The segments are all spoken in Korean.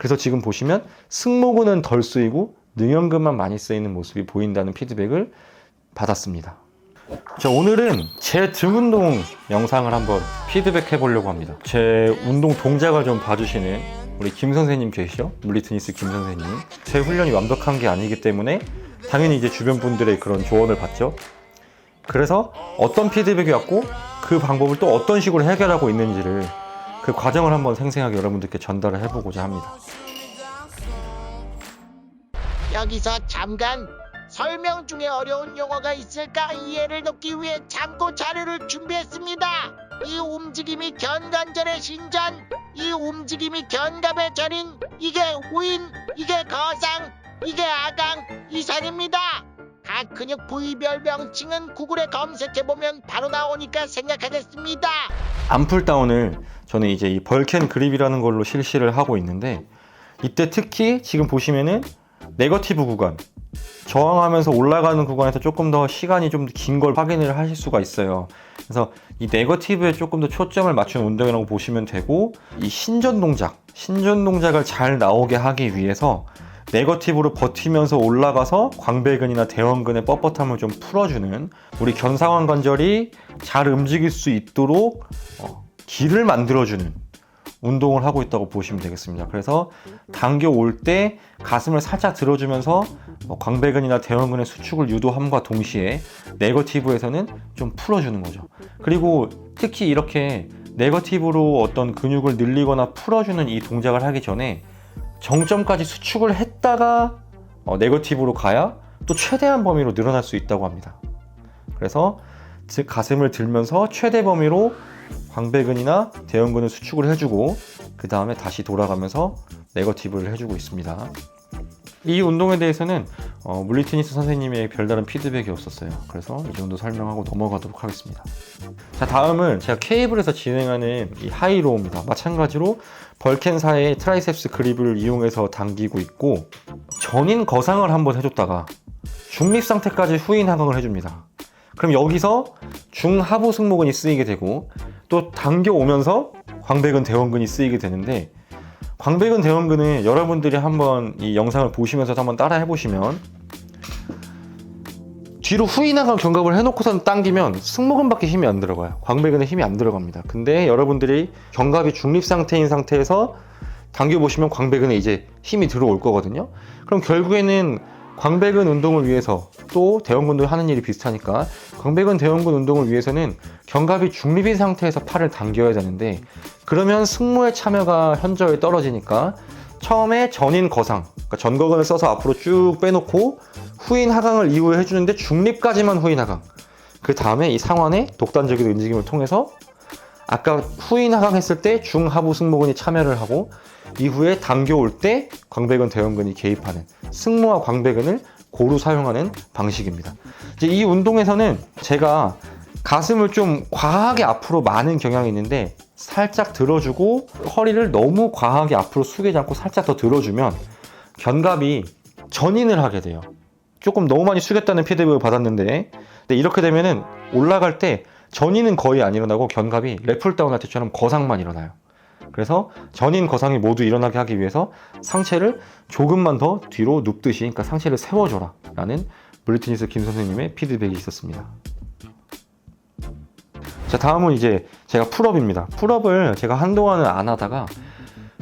그래서 지금 보시면 승모근은 덜 쓰이고 능형근만 많이 쓰이는 모습이 보인다는 피드백을 받았습니다. 자, 오늘은 제 등 운동 영상을 한번 피드백해 보려고 합니다. 제 운동 동작을 좀 봐주시는 우리 김 선생님 계시죠? 물리테니스 김 선생님. 제 훈련이 완벽한 게 아니기 때문에 당연히 이제 주변 분들의 그런 조언을 받죠. 그래서 어떤 피드백이 왔고 그 방법을 또 어떤 식으로 해결하고 있는지를 그 과정을 한번 생생하게 여러분들께 전달을 해보고자 합니다. 여기서 잠깐 설명 중에 어려운 용어가 있을까 이해를 돕기 위해 참고 자료를 준비했습니다. 이 움직임이 견관절의 신전, 이 움직임이 견갑의 절인, 이게 후인, 이게 거상, 이게 아강, 이산입니다. 각 근육 부위별 명칭은 구글에 검색해보면 바로 나오니까 생략하겠습니다. 암풀다운을 저는 이제 이 벌켄 그립이라는 걸로 실시를 하고 있는데, 이때 특히 지금 보시면은 네거티브 구간, 저항하면서 올라가는 구간에서 조금 더 시간이 좀 긴 걸 확인을 하실 수가 있어요. 그래서 이 네거티브에 조금 더 초점을 맞춘 운동이라고 보시면 되고, 이 신전 동작을 잘 나오게 하기 위해서 네거티브로 버티면서 올라가서 광배근이나 대원근의 뻣뻣함을 좀 풀어주는, 우리 견상완 관절이 잘 움직일 수 있도록 길을 만들어주는 운동을 하고 있다고 보시면 되겠습니다. 그래서 당겨 올 때 가슴을 살짝 들어주면서 광배근이나 대원근의 수축을 유도함과 동시에 네거티브에서는 좀 풀어주는 거죠. 그리고 특히 이렇게 네거티브로 어떤 근육을 늘리거나 풀어주는 이 동작을 하기 전에 정점까지 수축을 했다가 네거티브로 가야 또 최대한 범위로 늘어날 수 있다고 합니다. 그래서 즉 가슴을 들면서 최대 범위로 광배근이나 대원근을 수축을 해주고 그 다음에 다시 돌아가면서 네거티브를 해주고 있습니다. 이 운동에 대해서는 물리테니스 선생님의 별다른 피드백이 없었어요. 그래서 이 정도 설명하고 넘어가도록 하겠습니다. 자, 다음은 제가 케이블에서 진행하는 이 하이로우입니다. 마찬가지로 벌켄사의 트라이셉스 그립을 이용해서 당기고 있고, 전인 거상을 한번 해줬다가 중립 상태까지 후인 하강을 해줍니다. 그럼 여기서 중하부 승모근이 쓰이게 되고, 또 당겨오면서 광배근 대원근이 쓰이게 되는데, 광배근 대원근은 여러분들이 한번 이 영상을 보시면서 한번 따라 해보시면, 뒤로 후인 하강 견갑을 해놓고선 당기면 승모근밖에 힘이 안 들어가요. 광배근에 힘이 안 들어갑니다. 근데 여러분들이 견갑이 중립 상태인 상태에서 당겨보시면 광배근에 이제 힘이 들어올 거거든요. 그럼 결국에는 광배근 운동을 위해서, 또 대원근도 하는 일이 비슷하니까 광배근 대원근 운동을 위해서는 견갑이 중립인 상태에서 팔을 당겨야 되는데, 그러면 승모의 참여가 현저히 떨어지니까 처음에 전인 거상, 그러니까 전거근을 써서 앞으로 쭉 빼놓고 후인 하강을 이후에 해주는데 중립까지만 후인 하강, 그 다음에 이 상완의 독단적인 움직임을 통해서 아까 후인 하강 했을 때 중하부 승모근이 참여를 하고, 이후에 당겨올 때 광배근 대원근이 개입하는, 승모와 광배근을 고루 사용하는 방식입니다. 이제 이 운동에서는 제가 가슴을 좀 과하게 앞으로 마는 경향이 있는데, 살짝 들어주고 허리를 너무 과하게 앞으로 숙이지 않고 살짝 더 들어주면 견갑이 전인을 하게 돼요. 조금 너무 많이 숙였다는 피드백을 받았는데, 근데 이렇게 되면은 올라갈 때 전인은 거의 안 일어나고 견갑이 랩풀다운 할 때처럼 거상만 일어나요. 그래서 전인 거상이 모두 일어나게 하기 위해서 상체를 조금만 더 뒤로 눕듯이, 그러니까 상체를 세워줘라 라는 물리테니스 김 선생님의 피드백이 있었습니다. 자, 다음은 이제 제가 풀업입니다. 풀업을 제가 한동안은 안 하다가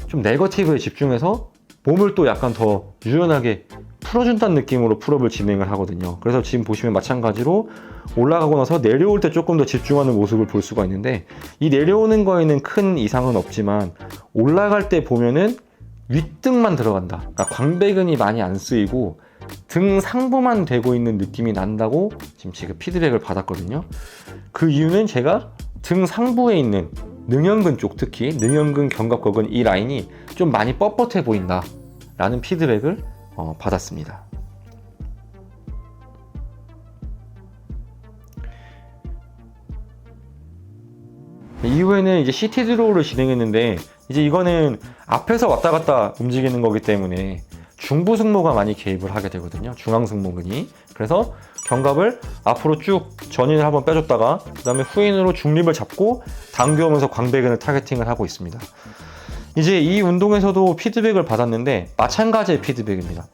좀 네거티브에 집중해서 몸을 또 약간 더 유연하게 풀어준다는 느낌으로 풀업을 진행을 하거든요. 그래서 지금 보시면 마찬가지로 올라가고 나서 내려올 때 조금 더 집중하는 모습을 볼 수가 있는데, 이 내려오는 거에는 큰 이상은 없지만 올라갈 때 보면은 윗등만 들어간다, 그러니까 광배근이 많이 안 쓰이고 등 상부만 되고 있는 느낌이 난다고 지금 제가 피드백을 받았거든요. 그 이유는 제가 등 상부에 있는 능형근 쪽, 특히 능형근, 견갑거근 이 라인이 좀 많이 뻣뻣해 보인다 라는 피드백을 받았습니다. 이후에는 이제 CT 드로우를 진행했는데, 이제 이거는 앞에서 왔다 갔다 움직이는 거기 때문에 중부 승모가 많이 개입을 하게 되거든요. 중앙 승모근이. 그래서 견갑을 앞으로 쭉 전인을 한번 빼줬다가 그 다음에 후인으로 중립을 잡고 당겨오면서 광배근을 타겟팅을 하고 있습니다. 이제 이 운동에서도 피드백을 받았는데 마찬가지의 피드백입니다.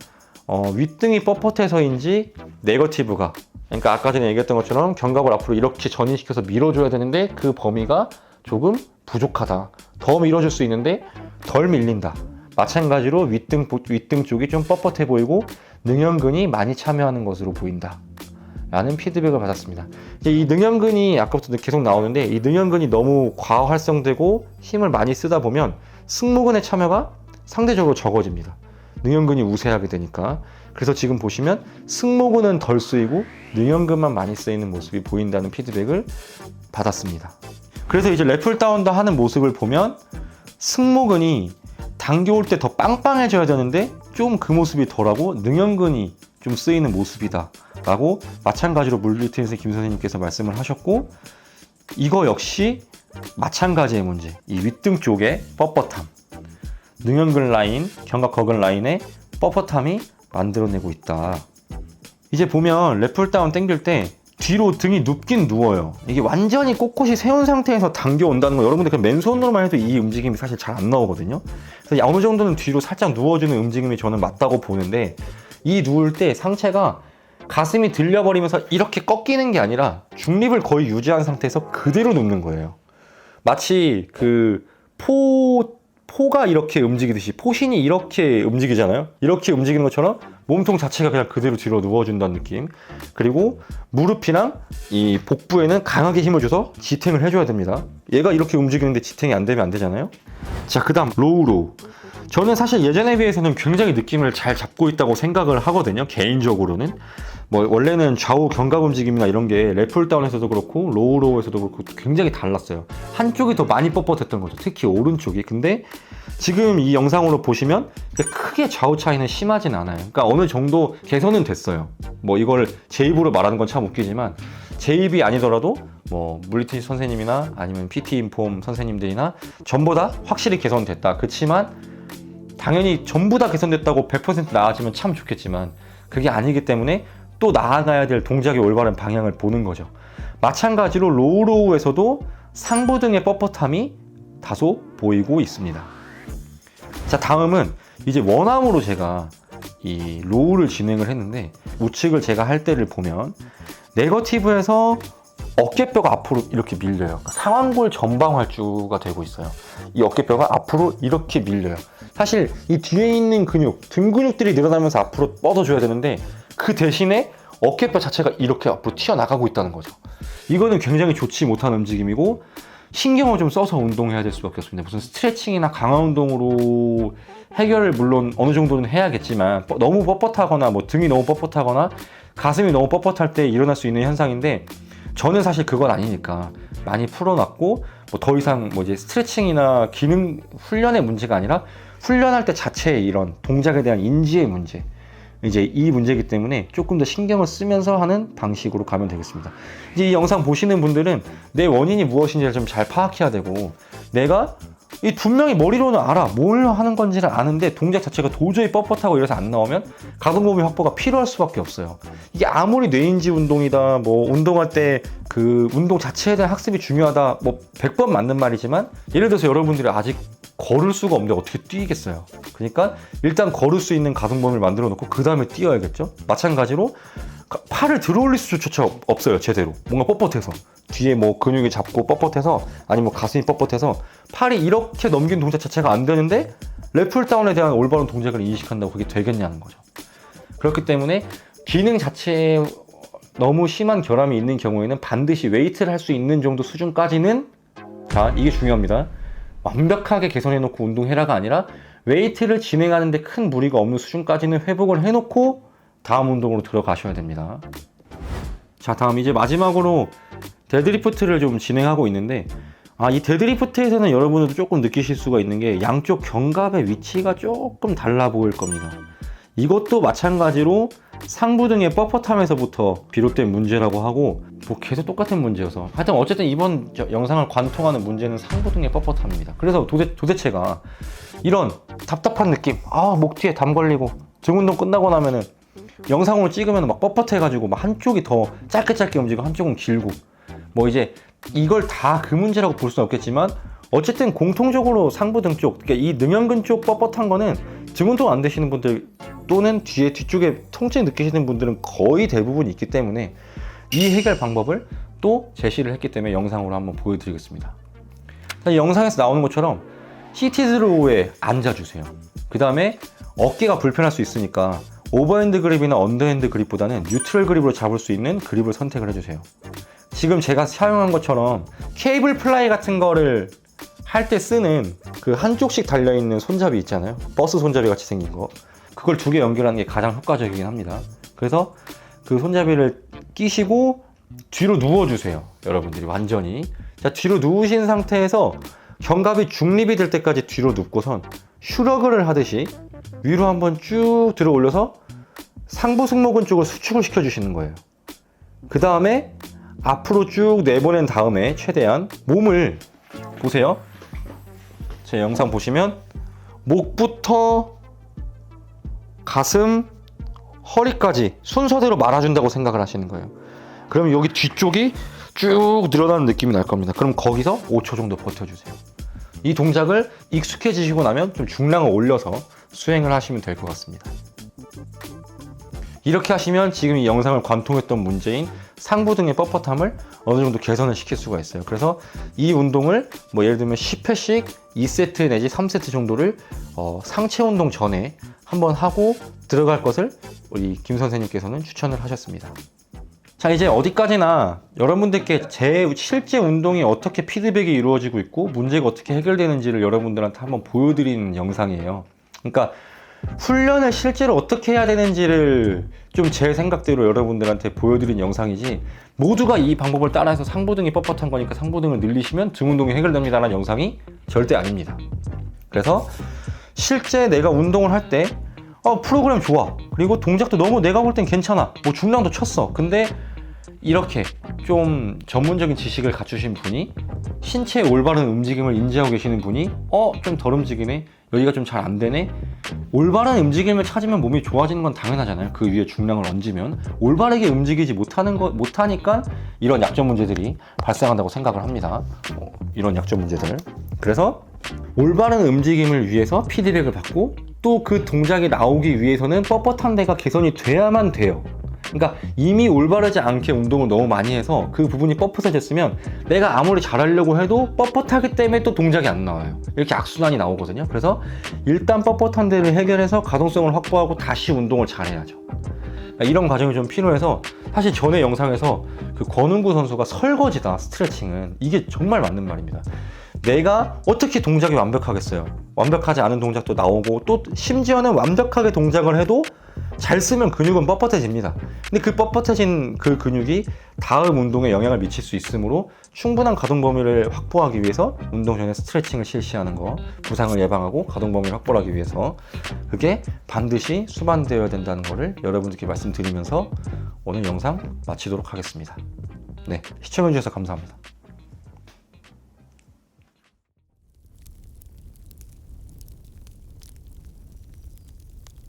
윗등이 뻣뻣해서인지 네거티브가, 그러니까 아까 전에 얘기했던 것처럼 견갑을 앞으로 이렇게 전인시켜서 밀어줘야 되는데 그 범위가 조금 부족하다. 더 밀어줄 수 있는데 덜 밀린다. 마찬가지로 윗등 쪽이 좀 뻣뻣해 보이고 능형근이 많이 참여하는 것으로 보인다 라는 피드백을 받았습니다. 이제 이 능형근이 아까부터 계속 나오는데, 이 능형근이 너무 과활성되고 힘을 많이 쓰다 보면 승모근의 참여가 상대적으로 적어집니다. 능형근이 우세하게 되니까. 그래서 지금 보시면 승모근은 덜 쓰이고 능형근만 많이 쓰이는 모습이 보인다는 피드백을 받았습니다. 그래서 이제 랩풀다운도 하는 모습을 보면 승모근이 당겨올 때 더 빵빵해져야 되는데 좀 그 모습이 덜하고 능형근이 좀 쓰이는 모습이다 라고 마찬가지로 물리트넷의 김 선생님께서 말씀을 하셨고, 이거 역시 마찬가지의 문제, 이 윗등 쪽의 뻣뻣함, 능형근 라인, 견갑 거근 라인의 뻣뻣함이 만들어내고 있다. 이제 보면 랩풀다운 당길 때 뒤로 등이 눕긴 누워요. 이게 완전히 꼿꼿이 세운 상태에서 당겨온다는 거, 여러분들 그냥 맨손으로만 해도 이 움직임이 사실 잘 안 나오거든요. 그래서 어느 정도는 뒤로 살짝 누워주는 움직임이 저는 맞다고 보는데, 이 누울 때 상체가 가슴이 들려버리면서 이렇게 꺾이는 게 아니라 중립을 거의 유지한 상태에서 그대로 눕는 거예요. 마치 그 포가 이렇게 움직이듯이, 포신이 이렇게 움직이잖아요. 이렇게 움직이는 것처럼 몸통 자체가 그냥 그대로 뒤로 누워준다는 느낌. 그리고 무릎이랑 이 복부에는 강하게 힘을 줘서 지탱을 해줘야 됩니다. 얘가 이렇게 움직이는데 지탱이 안 되면 안 되잖아요. 자, 그 다음 로우. 저는 사실 예전에 비해서는 굉장히 느낌을 잘 잡고 있다고 생각을 하거든요. 개인적으로는. 뭐 원래는 좌우 견갑 움직임이나 이런 게 랩풀다운에서도 그렇고 로우에서도 그렇고 굉장히 달랐어요. 한쪽이 더 많이 뻣뻣했던 거죠. 특히 오른쪽이. 근데 지금 이 영상으로 보시면 크게 좌우 차이는 심하진 않아요. 그러니까 어느 정도 개선은 됐어요. 뭐 이걸 제 입으로 말하는 건 참 웃기지만, 제 입이 아니더라도 뭐 물리트니 선생님이나 아니면 PT 인폼 선생님들이나 전부 다 확실히 개선됐다. 그렇지만 당연히 전부 다 개선됐다고 100% 나아지면 참 좋겠지만 그게 아니기 때문에 또 나아가야 될 동작의 올바른 방향을 보는 거죠. 마찬가지로 로우에서도 상부 등의 뻣뻣함이 다소 보이고 있습니다. 자, 다음은 이제 원암으로 제가 이 로우를 진행을 했는데, 우측을 제가 할 때를 보면 네거티브에서 어깨뼈가 앞으로 이렇게 밀려요. 그러니까 상완골 전방활주가 되고 있어요. 이 어깨뼈가 앞으로 이렇게 밀려요. 사실 이 뒤에 있는 근육, 등 근육들이 늘어나면서 앞으로 뻗어줘야 되는데 그 대신에 어깨뼈 자체가 이렇게 앞으로 튀어나가고 있다는 거죠. 이거는 굉장히 좋지 못한 움직임이고 신경을 좀 써서 운동해야 될 수밖에 없습니다. 무슨 스트레칭이나 강화 운동으로 해결을 물론 어느 정도는 해야겠지만, 너무 뻣뻣하거나 뭐 등이 너무 뻣뻣하거나 가슴이 너무 뻣뻣할 때 일어날 수 있는 현상인데, 저는 사실 그건 아니니까 많이 풀어놨고, 뭐 더 이상 뭐 이제 스트레칭이나 기능 훈련의 문제가 아니라 훈련할 때 자체의 이런 동작에 대한 인지의 문제, 이제 이 문제이기 때문에 조금 더 신경을 쓰면서 하는 방식으로 가면 되겠습니다. 이제 이 영상 보시는 분들은 내 원인이 무엇인지를 좀 잘 파악해야 되고, 내가 이 분명히 머리로는 알아, 뭘 하는 건지를 아는데 동작 자체가 도저히 뻣뻣하고 이래서 안 나오면 가동범위 확보가 필요할 수밖에 없어요. 이게 아무리 뇌인지 운동이다, 뭐 운동할 때 그 운동 자체에 대한 학습이 중요하다, 뭐 100번 맞는 말이지만, 예를 들어서 여러분들이 아직 걸을 수가 없는데 어떻게 뛰겠어요. 그러니까 일단 걸을 수 있는 가동범위를 만들어 놓고 그 다음에 뛰어야겠죠. 마찬가지로 팔을 들어 올릴 수조차 없어요. 제대로 뭔가 뻣뻣해서, 뒤에 뭐 근육이 잡고 뻣뻣해서, 아니면 가슴이 뻣뻣해서 팔이 이렇게 넘기는 동작 자체가 안 되는데 랩풀다운에 대한 올바른 동작을 인식한다고 그게 되겠냐는 거죠. 그렇기 때문에 기능 자체에 너무 심한 결함이 있는 경우에는 반드시 웨이트를 할 수 있는 정도 수준까지는, 자, 이게 중요합니다. 완벽하게 개선해놓고 운동해라가 아니라 웨이트를 진행하는데 큰 무리가 없는 수준까지는 회복을 해놓고 다음 운동으로 들어가셔야 됩니다. 자, 다음 이제 마지막으로 데드리프트를 좀 진행하고 있는데, 이 데드리프트에서는 여러분들도 조금 느끼실 수가 있는 게 양쪽 견갑의 위치가 조금 달라 보일 겁니다. 이것도 마찬가지로 상부 등의 뻣뻣함에서부터 비롯된 문제라고 하고, 뭐 계속 똑같은 문제여서 하여튼 어쨌든 이번 영상을 관통하는 문제는 상부 등의 뻣뻣함입니다. 그래서 도대체가 이런 답답한 느낌, 목 뒤에 담 걸리고 등 운동 끝나고 나면은 영상으로 찍으면 막 뻣뻣해가지고 막 한쪽이 더 짧게 움직이고 한쪽은 길고, 뭐 이제 이걸 다 그 문제라고 볼 수는 없겠지만 어쨌든 공통적으로 상부등 쪽, 그러니까 이 능형근 쪽 뻣뻣한 거는 등 운동 안 되시는 분들 또는 뒤쪽에 통증 느끼시는 분들은 거의 대부분 있기 때문에 이 해결 방법을 또 제시를 했기 때문에 영상으로 한번 보여드리겠습니다. 영상에서 나오는 것처럼 시티드로우에 앉아주세요. 그 다음에 어깨가 불편할 수 있으니까 오버핸드 그립이나 언더핸드 그립보다는 뉴트럴 그립으로 잡을 수 있는 그립을 선택을 해주세요. 지금 제가 사용한 것처럼 케이블 플라이 같은 거를 할 때 쓰는 그 한쪽씩 달려있는 손잡이 있잖아요. 버스 손잡이 같이 생긴 거. 그걸 두 개 연결하는 게 가장 효과적이긴 합니다. 그래서 그 손잡이를 끼시고 뒤로 누워주세요. 여러분들이 완전히. 자, 뒤로 누우신 상태에서 견갑이 중립이 될 때까지 뒤로 눕고선 슈러그를 하듯이 위로 한번 쭉 들어 올려서 상부 승모근 쪽을 수축을 시켜주시는 거예요. 그 다음에 앞으로 쭉 내보낸 다음에 최대한 몸을 보세요. 제 영상 보시면 목부터 가슴, 허리까지 순서대로 말아준다고 생각을 하시는 거예요. 그럼 여기 뒤쪽이 쭉 늘어나는 느낌이 날 겁니다. 그럼 거기서 5초 정도 버텨주세요. 이 동작을 익숙해지시고 나면 좀 중량을 올려서 수행을 하시면 될 것 같습니다. 이렇게 하시면 지금 이 영상을 관통했던 문제인 상부등의 뻣뻣함을 어느 정도 개선을 시킬 수가 있어요. 그래서 이 운동을 뭐 예를 들면 10회씩 2세트 내지 3세트 정도를 상체 운동 전에 한번 하고 들어갈 것을 우리 김 선생님께서는 추천을 하셨습니다. 자, 이제 어디까지나 여러분들께 제 실제 운동이 어떻게 피드백이 이루어지고 있고 문제가 어떻게 해결되는지를 여러분들한테 한번 보여드리는 영상이에요. 그러니까 훈련을 실제로 어떻게 해야 되는지를 좀 제 생각대로 여러분들한테 보여드린 영상이지, 모두가 이 방법을 따라해서 상부등이 뻣뻣한 거니까 상부등을 늘리시면 등 운동이 해결됩니다 라는 영상이 절대 아닙니다. 그래서 실제 내가 운동을 할 때 프로그램 좋아, 그리고 동작도 너무 내가 볼 땐 괜찮아, 뭐 중량도 쳤어, 근데 이렇게 좀 전문적인 지식을 갖추신 분이, 신체의 올바른 움직임을 인지하고 계시는 분이 좀 덜 움직이네, 여기가 좀 잘 안 되네, 올바른 움직임을 찾으면 몸이 좋아지는 건 당연하잖아요. 그 위에 중량을 얹으면 올바르게 움직이지 못하니까 이런 약점 문제들이 발생한다고 생각을 합니다. 이런 약점 문제들. 그래서 올바른 움직임을 위해서 피드백을 받고 또 그 동작이 나오기 위해서는 뻣뻣한 데가 개선이 돼야만 돼요. 그러니까 이미 올바르지 않게 운동을 너무 많이 해서 그 부분이 뻣뻣해졌으면 내가 아무리 잘하려고 해도 뻣뻣하기 때문에 또 동작이 안 나와요. 이렇게 악순환이 나오거든요. 그래서 일단 뻣뻣한 데를 해결해서 가동성을 확보하고 다시 운동을 잘해야죠. 이런 과정이 좀 필요해서, 사실 전에 영상에서 그 권은구 선수가 설거지다, 스트레칭은, 이게 정말 맞는 말입니다. 내가 어떻게 동작이 완벽하겠어요. 완벽하지 않은 동작도 나오고, 또 심지어는 완벽하게 동작을 해도 잘 쓰면 근육은 뻣뻣해집니다. 근데 그 뻣뻣해진 그 근육이 다음 운동에 영향을 미칠 수 있으므로 충분한 가동 범위를 확보하기 위해서 운동 전에 스트레칭을 실시하는 거, 부상을 예방하고 가동 범위를 확보하기 위해서 그게 반드시 수반되어야 된다는 거를 여러분들께 말씀드리면서 오늘 영상 마치도록 하겠습니다. 네, 시청해주셔서 감사합니다.